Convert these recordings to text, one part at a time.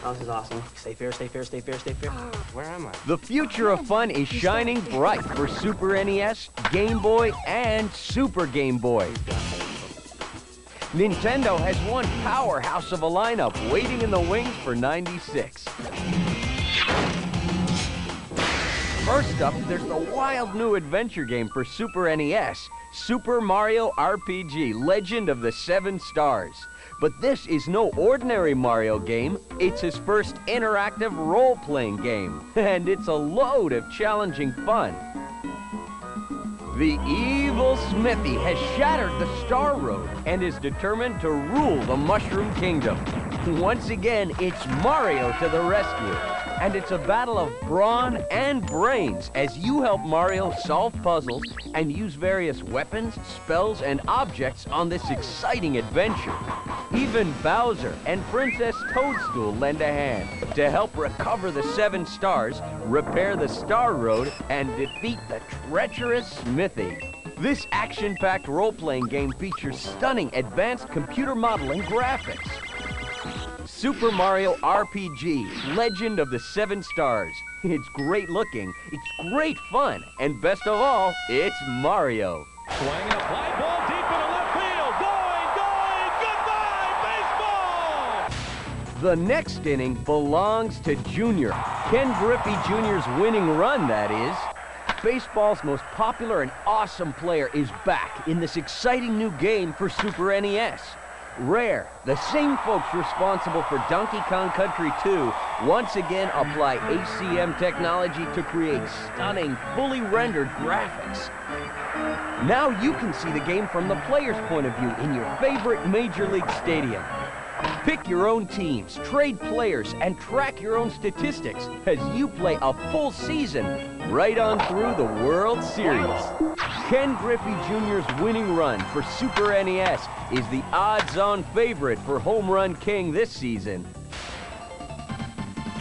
Oh, this is awesome. Stay fair, stay fair, stay fair, stay fair. Where am I? The future of fun is shining bright for Super NES, Game Boy, and Super Game Boy. Nintendo has one powerhouse of a lineup waiting in the wings for '96. First up, there's the wild new adventure game for Super NES, Super Mario RPG, Legend of the Seven Stars. But this is no ordinary Mario game. It's his first interactive role-playing game, and it's a load of challenging fun. The evil Smithy has shattered the Star Road and is determined to rule the Mushroom Kingdom. Once again, it's Mario to the rescue. And it's a battle of brawn and brains as you help Mario solve puzzles and use various weapons, spells, and objects on this exciting adventure. Even Bowser and Princess Toadstool lend a hand to help recover the Seven Stars, repair the Star Road, and defeat the treacherous Smithy. This action-packed role-playing game features stunning advanced computer modeling graphics. Super Mario RPG, Legend of the Seven Stars. It's great looking, it's great fun, and best of all, it's Mario. Swinging a fly ball deep into left field. Going, goodbye, baseball! The next inning belongs to Junior. Ken Griffey Jr.'s winning run, that is. Baseball's most popular and awesome player is back in this exciting new game for Super NES. Rare, the same folks responsible for Donkey Kong Country 2, once again apply HCM technology to create stunning, fully rendered graphics. Now you can see the game from the player's point of view in your favorite Major League Stadium. Pick your own teams, trade players, and track your own statistics as you play a full season right on through the World Series. Ken Griffey Jr.'s winning run for Super NES is the odds-on favorite for Home Run King this season.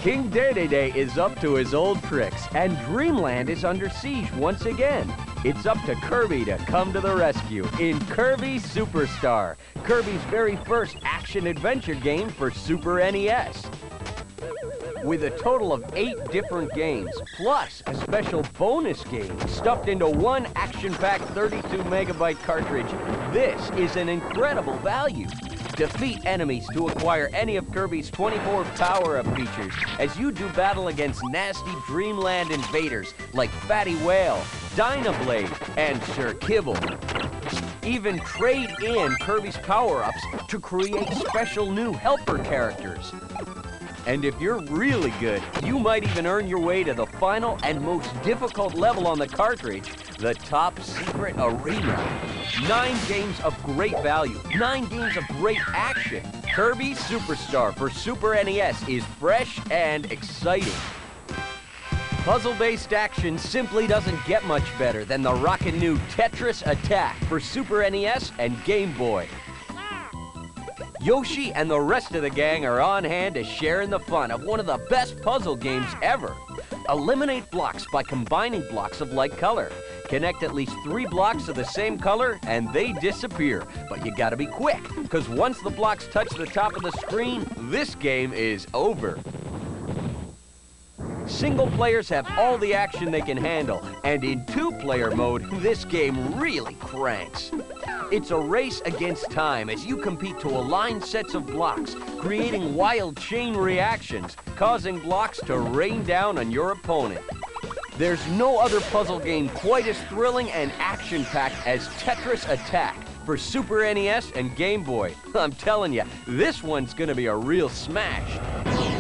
King Dedede is up to his old tricks, and Dreamland is under siege once again. It's up to Kirby to come to the rescue in Kirby Superstar, Kirby's very first action-adventure game for Super NES. With a total of 8 different games, plus a special bonus game stuffed into one action-packed 32-megabyte cartridge, this is an incredible value. Defeat enemies to acquire any of Kirby's 24 power-up features as you do battle against nasty Dreamland invaders like Fatty Whale, Dynablade, and Sir Kibble. Even trade in Kirby's power-ups to create special new helper characters. And if you're really good, you might even earn your way to the final and most difficult level on the cartridge, the Top Secret Arena. 9 games of great value, 9 games of great action. Kirby Superstar for Super NES is fresh and exciting. Puzzle-based action simply doesn't get much better than the rockin' new Tetris Attack for Super NES and Game Boy. Yoshi and the rest of the gang are on hand to share in the fun of one of the best puzzle games ever. Eliminate blocks by combining blocks of like color. Connect at least 3 blocks of the same color and they disappear. But you gotta be quick, because once the blocks touch the top of the screen, this game is over. Single players have all the action they can handle, and in 2-player mode, this game really cranks. It's a race against time as you compete to align sets of blocks, creating wild chain reactions, causing blocks to rain down on your opponent. There's no other puzzle game quite as thrilling and action-packed as Tetris Attack for Super NES and Game Boy. I'm telling you, this one's gonna be a real smash.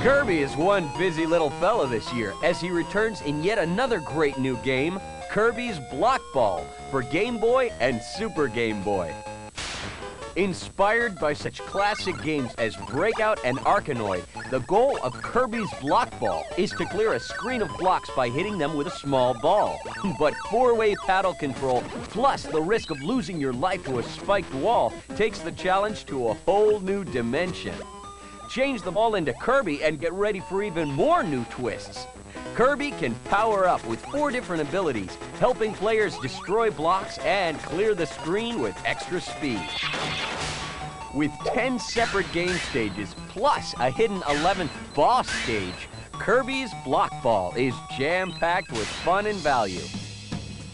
Kirby is one busy little fella this year as he returns in yet another great new game, Kirby's Block Ball for Game Boy and Super Game Boy. Inspired by such classic games as Breakout and Arkanoid, the goal of Kirby's Block Ball is to clear a screen of blocks by hitting them with a small ball. But 4-way paddle control, plus the risk of losing your life to a spiked wall, takes the challenge to a whole new dimension. Change the ball into Kirby and get ready for even more new twists. Kirby can power up with 4 different abilities, helping players destroy blocks and clear the screen with extra speed. With 10 separate game stages, plus a hidden 11th boss stage, Kirby's Block Ball is jam-packed with fun and value.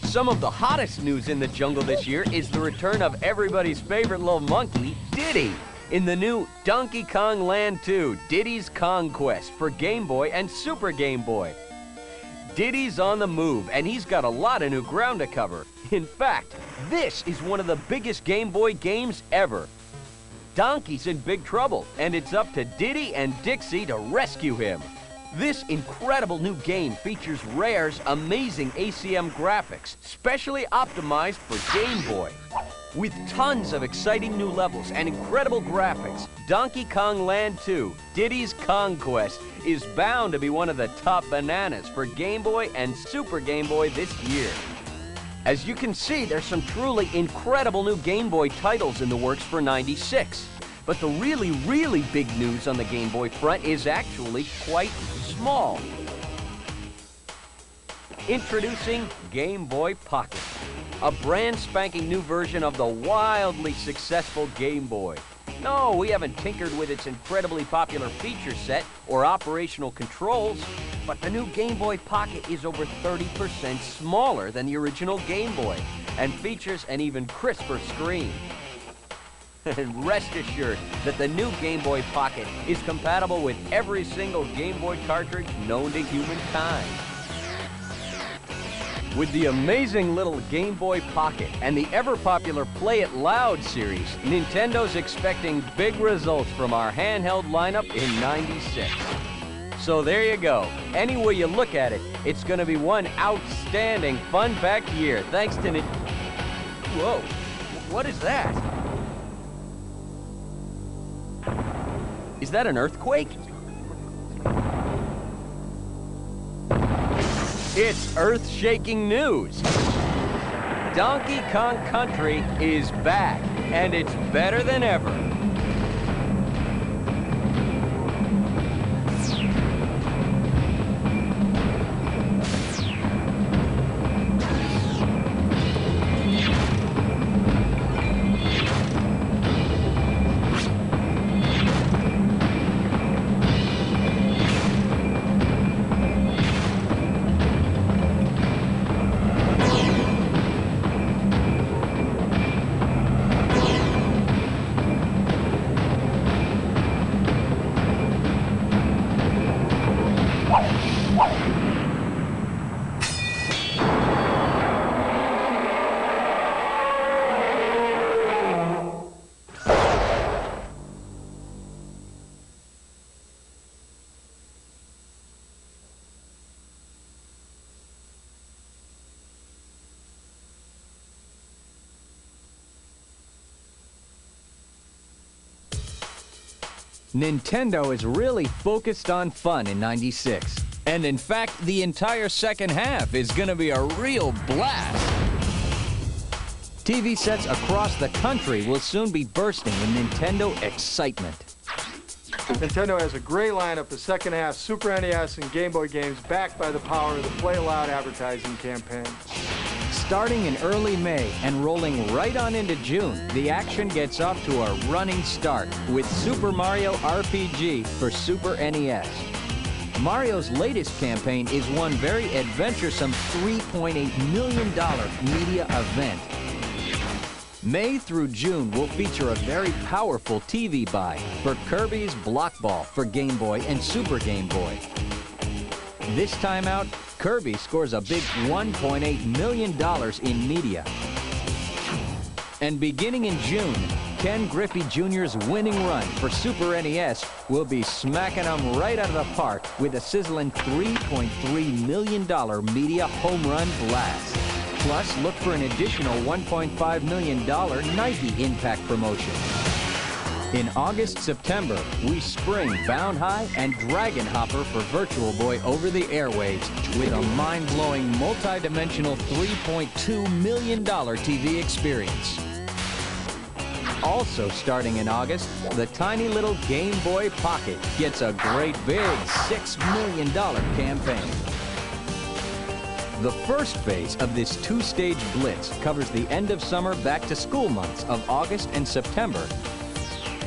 Some of the hottest news in the jungle this year is the return of everybody's favorite little monkey, Diddy, in the new Donkey Kong Land 2, Diddy's Kong Quest for Game Boy and Super Game Boy. Diddy's on the move, and he's got a lot of new ground to cover. In fact, this is one of the biggest Game Boy games ever. Donkey's in big trouble, and it's up to Diddy and Dixie to rescue him. This incredible new game features Rare's amazing ACM graphics, specially optimized for Game Boy. With tons of exciting new levels and incredible graphics, Donkey Kong Land 2, Diddy's Kong Quest, is bound to be one of the top bananas for Game Boy and Super Game Boy this year. As you can see, there's some truly incredible new Game Boy titles in the works for '96. But the really big news on the Game Boy front is actually quite small. Introducing Game Boy Pocket, a brand spanking new version of the wildly successful Game Boy. No, we haven't tinkered with its incredibly popular feature set or operational controls, but the new Game Boy Pocket is over 30% smaller than the original Game Boy and features an even crisper screen. And rest assured that the new Game Boy Pocket is compatible with every single Game Boy cartridge known to humankind. With the amazing little Game Boy Pocket and the ever-popular Play It Loud series, Nintendo's expecting big results from our handheld lineup in '96. So there you go. Any way you look at it, it's going to be one outstanding, fun-packed year, thanks to Whoa, what is that? Is that an earthquake? It's earth-shaking news. Donkey Kong Country is back, and it's better than ever. Nintendo is really focused on fun in '96. And in fact, the entire second half is going to be a real blast. TV sets across the country will soon be bursting with Nintendo excitement. Nintendo has a great lineup of second half Super NES and Game Boy games backed by the power of the Play It Loud advertising campaign. Starting in early May and rolling right on into June, the action gets off to a running start with Super Mario RPG for Super NES. Mario's latest campaign is one very adventuresome $3.8 million media event. May through June will feature a very powerful TV buy for Kirby's Block Ball for Game Boy and Super Game Boy. This time out, Kirby scores a big $1.8 million in media. And beginning in June, Ken Griffey Jr.'s winning run for Super NES will be smacking them right out of the park with a sizzling $3.3 million media home run blast. Plus, look for an additional $1.5 million Nike Impact promotion. In August-September, we spring Bound High and Dragon Hopper for Virtual Boy over the airwaves with a mind-blowing multi-dimensional $3.2 million TV experience. Also starting in August, the tiny little Game Boy Pocket gets a great big $6 million campaign. The first phase of this two-stage blitz covers the end of summer back-to-school months of August and September.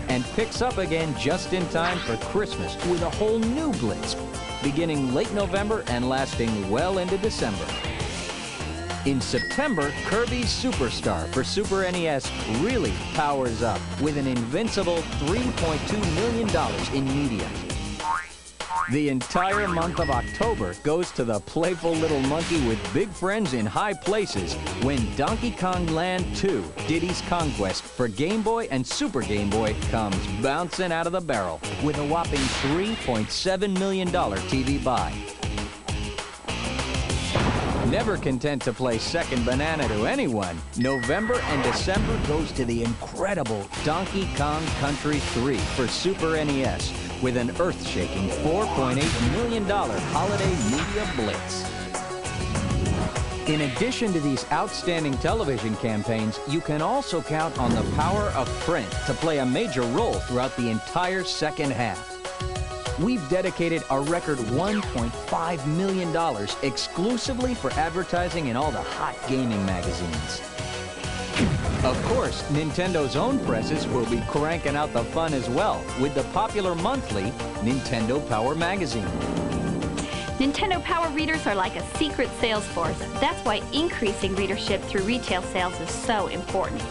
and picks up again just in time for Christmas with a whole new Blitz, beginning late November and lasting well into December. In September, Kirby's Superstar for Super NES really powers up with an invincible $3.2 million in media. The entire month of October goes to the playful little monkey with big friends in high places when Donkey Kong Land 2, Diddy's Conquest for Game Boy and Super Game Boy comes bouncing out of the barrel with a whopping $3.7 million TV buy. Never content to play second banana to anyone, November and December goes to the incredible Donkey Kong Country 3 for Super NES with an earth-shaking $4.8 million holiday media blitz. In addition to these outstanding television campaigns, you can also count on the power of print to play a major role throughout the entire second half. We've dedicated a record $1.5 million exclusively for advertising in all the hot gaming magazines. Of course, Nintendo's own presses will be cranking out the fun as well with the popular monthly Nintendo Power magazine. Nintendo Power readers are like a secret sales force. That's why increasing readership through retail sales is so important.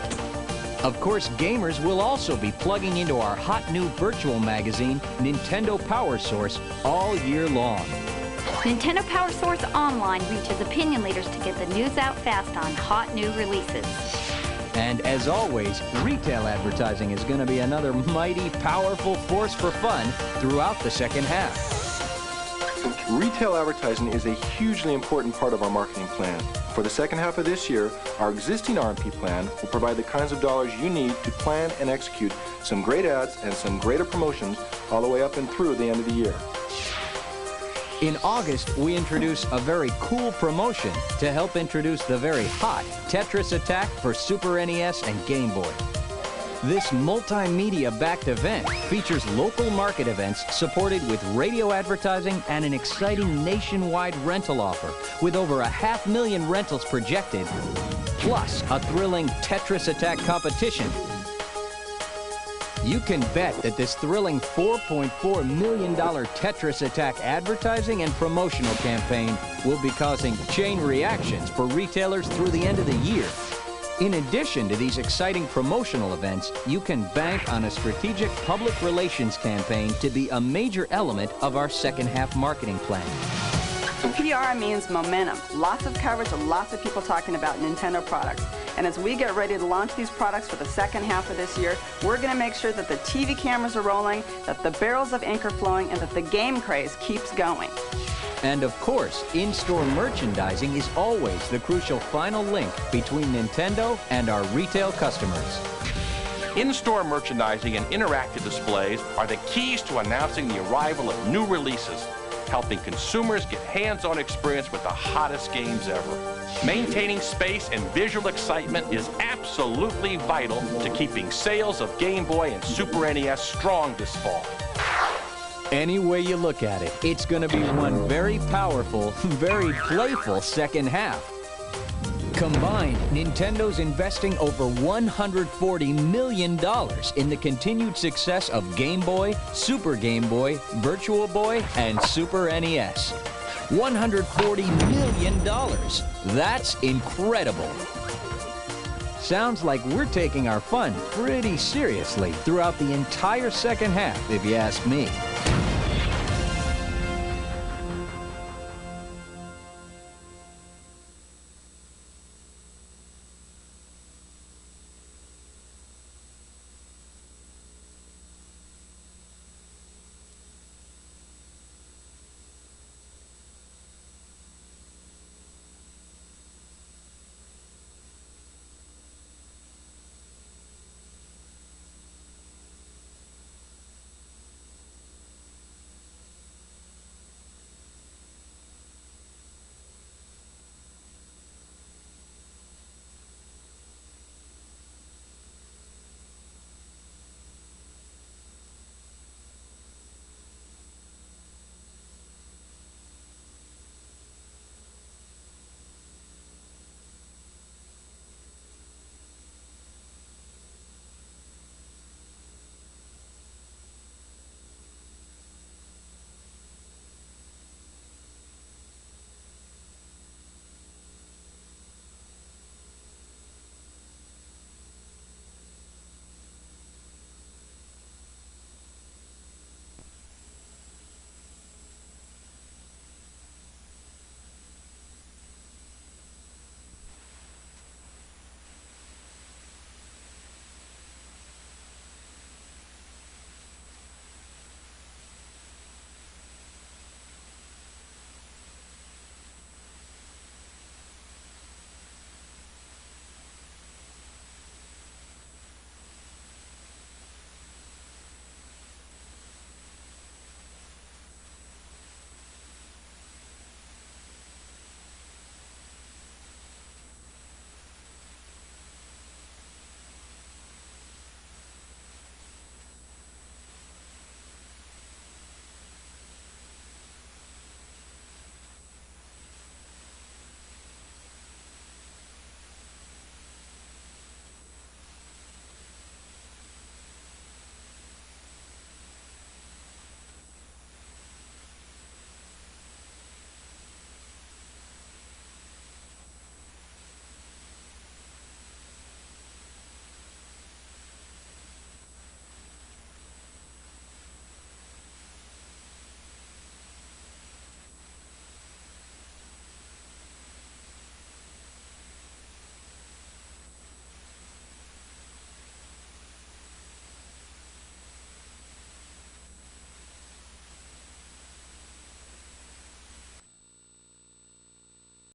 Of course, gamers will also be plugging into our hot new virtual magazine, Nintendo Power Source, all year long. Nintendo Power Source Online reaches opinion leaders to get the news out fast on hot new releases. And as always, retail advertising is going to be another mighty, powerful force for fun throughout the second half. Retail advertising is a hugely important part of our marketing plan. For the second half of this year, our existing RMP plan will provide the kinds of dollars you need to plan and execute some great ads and some greater promotions all the way up and through the end of the year. In August, we introduce a very cool promotion to help introduce the very hot Tetris Attack for Super NES and Game Boy. This multimedia-backed event features local market events supported with radio advertising and an exciting nationwide rental offer with over 500,000 rentals projected, plus a thrilling Tetris Attack competition. You can bet that this thrilling $4.4 million Tetris Attack advertising and promotional campaign will be causing chain reactions for retailers through the end of the year. In addition to these exciting promotional events, you can bank on a strategic public relations campaign to be a major element of our second half marketing plan. PR means momentum. Lots of coverage and lots of people talking about Nintendo products. And as we get ready to launch these products for the second half of this year, we're going to make sure that the TV cameras are rolling, that the barrels of ink are flowing, and that the game craze keeps going. And of course, in-store merchandising is always the crucial final link between Nintendo and our retail customers. In-store merchandising and interactive displays are the keys to announcing the arrival of new releases, helping consumers get hands-on experience with the hottest games ever. Maintaining space and visual excitement is absolutely vital to keeping sales of Game Boy and Super NES strong this fall. Any way you look at it, it's going to be one very powerful, very playful second half. Combined, Nintendo's investing over $140 million in the continued success of Game Boy, Super Game Boy, Virtual Boy, and Super NES. $140 million. That's incredible. Sounds like we're taking our fun pretty seriously throughout the entire second half, if you ask me.